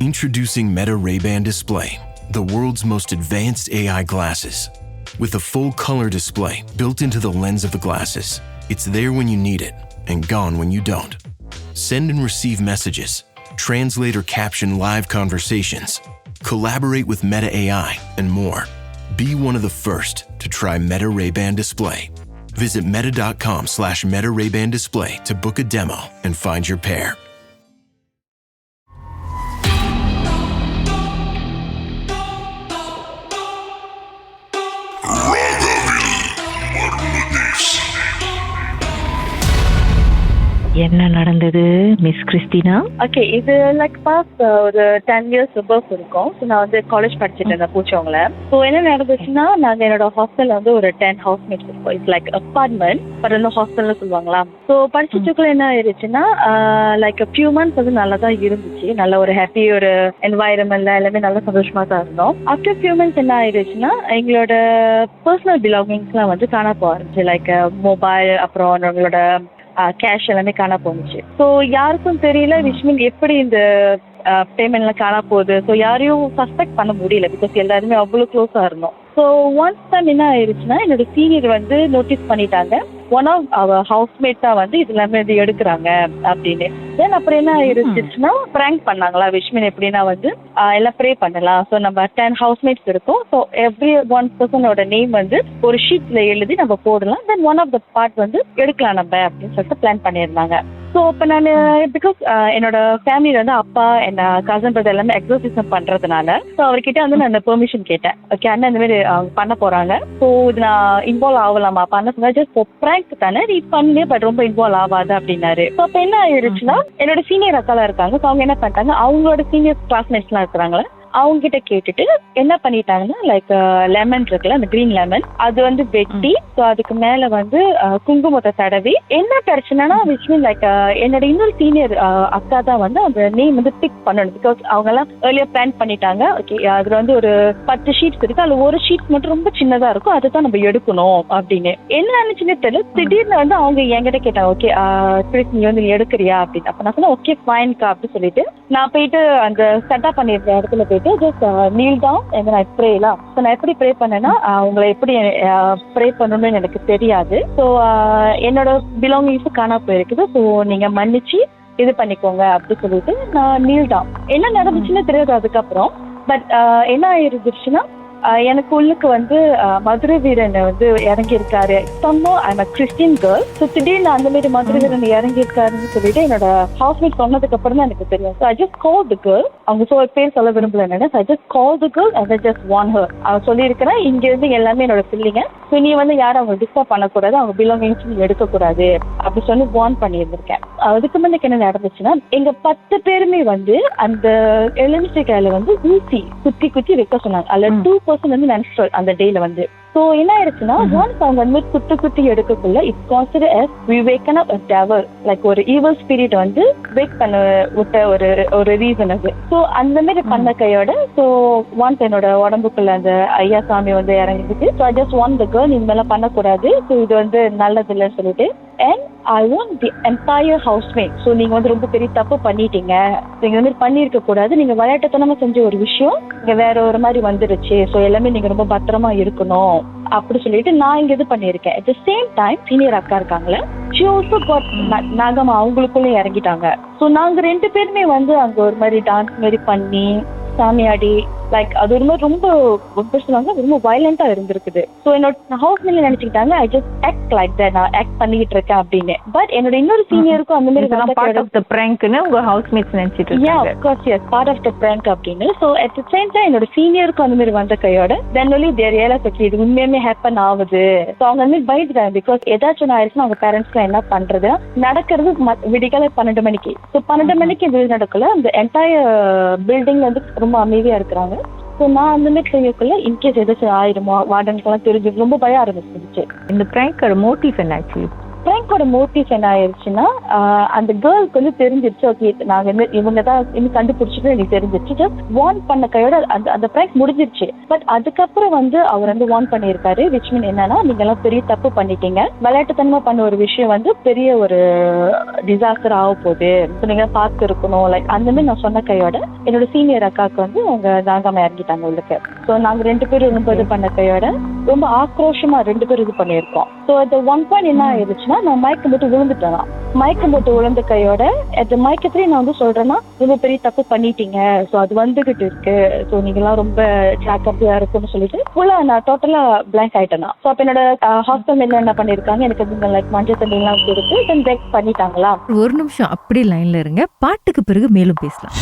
Introducing Meta Ray-Ban Display, the world's most advanced AI glasses. With a full color display built into the lens of the glasses, it's there when you need it and gone when you don't. Send and receive messages, translate or caption live conversations, collaborate with Meta AI, and more. Be one of the first to try Meta Ray-Ban Display. Visit meta.com/Meta Ray-Ban Display to book a demo and find your pair. என்ன நடந்தது miss Christina? Okay, இது like past ஒரு 10 years above இருக்கும். So நான் வந்து college படிச்சுட்டு இருந்தேன் பூச்சவங்கள. So என்ன நடந்துச்சுன்னா, நாங்கள் என்னோட ஹாஸ்டல்ல வந்து ஒரு 10 ஹவுஸ்மேட்ஸ் இருக்கோம். இட்ஸ் லைக் அப்பார்ட்மெண்ட், பட் வந்து ஹாஸ்டல்ல சொல்லுவாங்களா. ஸோ படிச்சுட்டுக்குள்ள என்ன ஆயிடுச்சுன்னா, லைக் ஃபியூ மந்த்ஸ் வந்து நல்லா தான் இருந்துச்சு. நல்ல ஒரு ஹாப்பி ஒரு என்வாயரன்மெண்ட்ல எல்லாமே நல்ல சந்தோஷமா தான் இருந்தோம். ஆஃப்டர் ஃபியூ மந்த்ஸ் என்ன ஆயிடுச்சுன்னா, எங்களோட பர்சனல் பிலாங்கிங்ஸ்லாம் வந்து காண போக ஆரம்பிச்சு. லைக் மொபைல், அப்புறம் எங்களோட கேஷ் எல்லாமே காண போணுச்சு. ஸோ யாருக்கும் தெரியல விஷ்மின் எப்படி இந்த பேமெண்ட்லாம் காண போகுது. ஸோ யாரையும் சஸ்பெக்ட் பண்ண முடியல, பிகாஸ் எல்லாருமே அவ்வளோ க்ளோஸா இருந்தோம். ஸோ ஒன்ஸ் டைம் என்ன ஆயிடுச்சுன்னா, என்னோட சீனியர் வந்து நோட்டீஸ் பண்ணிட்டாங்க, ஒன் ஆஃப் அவர் ஹவுஸ்மேட் தான் வந்து இது எல்லாமே வந்து எடுக்கிறாங்க அப்படின்னு. தென் அப்புறம் என்ன ஆயிடுச்சுன்னா, ப்ராங்க் பண்ணாங்களா விஷ்மின். எப்படின்னா வந்து எல்லாம் ப்ரே பண்ணலாம். ஸோ நம்ம 10 ஹவுஸ்மேட்ஸ் இருக்கும். ஸோ எவ்ரி ஒன் பர்சனோட நேம் வந்து ஒரு ஷீட்ல எழுதி நம்ம போடலாம். தென் ஒன் ஆஃப் த பார்ட் வந்து எடுக்கலாம் நம்ம அப்படின்னு சொல்லிட்டு பிளான் பண்ணியிருந்தாங்க. ஸோ இப்போ நான் பிகாஸ் என்னோட ஃபேமிலியில் வந்து அப்பா என்ன கசன் பிரதர் எல்லாமே எக்ஸர்சைஸ் பண்ணுறதுனால, ஸோ அவர்கிட்ட வந்து நான் பெர்மிஷன் கேட்டேன். ஓகே அண்ணா இந்த மாதிரி அவங்க பண்ண போகிறாங்க, ஸோ இது நான் இன்வால்வ் ஆகலாமா பண்ண சொன்னா. ஜஸ்ட் ப்ராங்க் தானே, நீ பண்ணு, பட் ரொம்ப இன்வால்வ் ஆகாது அப்படின்னாரு. ஸோ அப்போ என்ன ஆயிடுச்சுன்னா, என்னோட சீனியர் அக்காலாம் இருக்காங்க. ஸோ அவங்க என்ன பண்ணிட்டாங்க, அவங்களோட சீனியர் கிளாஸ்மேட்ஸ்லாம் இருக்கிறாங்களே அவங்க கிட்ட கேட்டுட்டு என்ன பண்ணிட்டாங்கன்னா, லைக் லெமன் இருக்குல்ல, அந்த கிரீன் லெமன், அது வந்து வெட்டி, ஸோ அதுக்கு மேல வந்து குங்குமத்தை தடவி. என்ன பிரச்சனைனா விச் லைக் என்னோட இன்னொரு சீனியர் அக்கா தான் வந்து அந்த நேம் வந்து பிக் பண்ணணும். பிகாஸ் அவங்க எல்லாம் ஏர்லியர் பிளான் பண்ணிட்டாங்க. ஓகே அதுல வந்து ஒரு 10 ஷீட்ஸ் இருக்கு, அதுல ஒரு ஷீட் மட்டும் ரொம்ப சின்னதா இருக்கும், அதை தான் நம்ம எடுக்கணும் அப்படின்னு. என்ன நினைச்சுன்னு தெரியல, திடீர்னு வந்து அவங்க என்கிட்ட கேட்டாங்க, ஓகே கிறிஸ் நீ வந்து எடுக்கிறியா அப்படின்னு. அப்ப நான் சொன்னேன் ஓகே ஃபைன்கா அப்படின்னு சொல்லிட்டு நான் போயிட்டு அந்த செட்டப் பண்ணிருந்த இடத்துல போயிட்டு just kneel down and then I pray la. So நான் எப்படி ப்ரே பண்ணேன்னா, உங்களை எப்படி ப்ரே பண்ணணும்னு எனக்கு தெரியாது. ஸோ என்னோட பிலாங்கிங்ஸ் காணா போயிருக்குது, ஸோ நீங்க மன்னிச்சு இது பண்ணிக்கோங்க அப்படி சொல்லிட்டு நான் kneel down. என்ன நடந்துச்சுன்னு தெரியாது அதுக்கப்புறம். பட் என்ன ஆயிருந்துச்சுன்னா, எனக்கு உள்ளுக்கு வந்து மதுரை வீரன் வந்து இறங்கி இருக்காரு. I'm a Christian girl. So திடீர்னு அந்த மாதிரி மதுரை வீரன் இறங்கி இருக்காருன்னு சொல்லிட்டு என்னோட ஹவுஸ்மேட் சொன்னதுக்கு அப்புறம் தான் எனக்கு தெரியும். So I just call the girl. அவங்க பேர் சொல்ல விரும்பல என்னன்னா, I just call the girl and I just warn her. அவன் சொல்லியிருக்கிறேன், இங்க இருந்து எல்லாமே என்னோட ஃபில்லிங்க, ஸோ நீ வந்து யாரும் அவங்க டிஸ்டர்ப் பண்ணக்கூடாது, அவங்க பிலாங்கிங்ஸ் நீ எடுக்கக்கூடாது அப்படி சொல்லி வார்ன் பண்ணியிருந்திருக்கேன். அதுக்கு முன்னாடி என்ன நடந்துச்சுன்னா, எங்க 10 பேருமே வந்து அந்த எலுமிச்சைக்காயில வந்து ஊசி குத்தி குத்தி வைக்க சொன்னாங்க. அதுல 2% வந்து menstrual அந்த டேல வந்து. ஸோ என்ன ஆயிடுச்சுன்னா, ஒன்ஸ் அவங்க வந்து குத்து குத்தி எடுக்கக்குள்ள it's consider as we waken up a devil, like ஒரு ஈவல் ஸ்பிரிட் வந்து வேக் பண்ண விட்ட ஒரு ரீசன் அது. ஸோ அந்த மாதிரி பண்ண கையோட, ஸோ ஒன்ஸ் என்னோட உடம்புக்குள்ள அந்த ஐயா சாமி வந்து இறங்கிடுச்சு. So I just want the girl, இந்த மாதிரிலாம் பண்ணக்கூடாது, ஸோ இது வந்து நல்லது இல்லைன்னு சொல்லிட்டு. And I want the entire housemate, so நீங்க வந்து ரொம்ப பெரிய தப்பு பண்ணிட்டீங்க, நீங்க வந்து பண்ணியிருக்க கூடாது, நீங்க விளையாட்டுத்தனமா செஞ்ச ஒரு விஷயம் இங்க வேற ஒரு மாதிரி வந்துருச்சு, ஸோ எல்லாமே நீங்க ரொம்ப பத்திரமா இருக்கணும் அப்படி சொல்லிட்டு நான் இங்க இது பண்ணியிருக்கேன். At the same time senior அக்கா இருக்காங்களே, she also got நாகமா அவங்களுக்குள்ள இறங்கிட்டாங்க. ஸோ நாங்க 2 பேருமே வந்து அங்க ஒரு மாதிரி டான்ஸ் மாதிரி பண்ணி சாமியாடி, லைக் அது ஒரு மாதிரி ரொம்ப சொல்லுவாங்க ரொம்ப வயலண்டா இருந்திருக்குது. ஸோ என்னோட ஹவுஸ் மேல நினைச்சுக்கிட்டாங்க I just act like that, நான் ஆக்ட் பண்ணிட்டு இருக்கேன் அப்படின்னு. பட் என்னோட இன்னொரு சீனியருக்கும் அந்த மாதிரி பார்ட் ஆஃப் தி பிராங்க்னு உங்க ஹவுஸ்மேட்ஸ் நினைச்சிட்டு இருக்காங்க. Yeah, of course, yes, part of the prank அப்படின்னு. So at the same time என்னோட சீனியருக்கும் அந்த மாதிரி வந்த கையோட then only they realized okay இது உண்மையுமே ஹேப்பன் ஆகுது. ஸோ அவங்க வந்து பயந்துட்டாங்க, பிகாஸ் ஏதாச்சும் ஆயிடுச்சுன்னா அவங்க பேரண்ட்ஸ்லாம் என்ன பண்றது, நடக்கிறது விடிகால 12 மணிக்கு. ஸோ 12 மணிக்கு இது நடக்கல, அந்த என்டையர் பில்டிங்ல வந்து ரொம்ப அமைதியா இருக்கிறாங்க. ஸோ நான் அந்த மாதிரி செய்யக்குள்ள இன்கேஸ் ஏதாச்சும் ஆயிடுமோ வார்டனுக்கெல்லாம் தெரிஞ்சு ரொம்ப பயம் ஆரம்பிச்சிருச்சு. இந்த பிராங்கோட மோட்டிவ் என்னாச்சு? பிராங்கோட மோட்டிவ் என்ன ஆயிடுச்சுன்னா, அந்த கேர்ளுக்கு வந்து தெரிஞ்சிருச்சு ஓகே நாங்க இவங்க தான் இன்னும் கண்டுபிடிச்சிட்டு எனக்கு தெரிஞ்சிருச்சு. ஜஸ்ட் வார்ன் பண்ண கையோட அந்த பிராங்க் முடிஞ்சிருச்சு. பட் அதுக்கப்புறம் வந்து அவர் வந்து வார்ன் பண்ணியிருக்காரு, விச் மீன் என்னன்னா, நீங்க எல்லாம் பெரிய தப்பு பண்ணிட்டீங்க, விளையாட்டுத்தனமா பண்ண ஒரு விஷயம் வந்து பெரிய ஒரு டிசாஸ்டர் ஆக போகுது, நீங்க பார்த்து இருக்கணும், லைக் அந்த மாதிரி நான் சொன்ன கையோட என்னோட சீனியர் அக்காவுக்கு வந்து அவங்க தாங்காம இறங்கிட்டாங்க உள்ளுக்கு. ஸோ நாங்க 2 பேரும் ரொம்ப இது பண்ண கையோட ரொம்ப ஆக்ரோஷமா 2 பேரும் இது பண்ணியிருக்கோம். ஸோ அந்த ஒன் பாயிண்ட் என்ன ஆயிடுச்சுன்னா, நான் மயக்கம் போட்டு விழுந்துட்டேன். மயக்கம் போட்டு விழுந்த கையோட அந்த மயக்கத்திலேயே நான் வந்து சொல்றேன்னா ரொம்ப பெரிய தப்பு பண்ணிட்டீங்க, ஸோ அது வந்துகிட்டு இருக்கு, ஸோ நீங்களாம் ரொம்ப ஜாக்கிரதையா இருக்குன்னு சொல்லிட்டு ஃபுல்லா நான் டோட்டலா பிளாங்க் ஆயிட்டேன். ஸோ அப்ப என்னோட ஹாஸ்டல் என்ன பண்ணிருக்காங்க, எனக்கு லைக் மஞ்சள் தண்ணி எல்லாம் கொடுத்து தென் பிரேக் பண்ணிட்டாங்களா. ஒரு நிமிஷம் அப்படி லைன்ல இருங்க, பாட்டுக்கு பிறகு மேலும் பேசலாம்.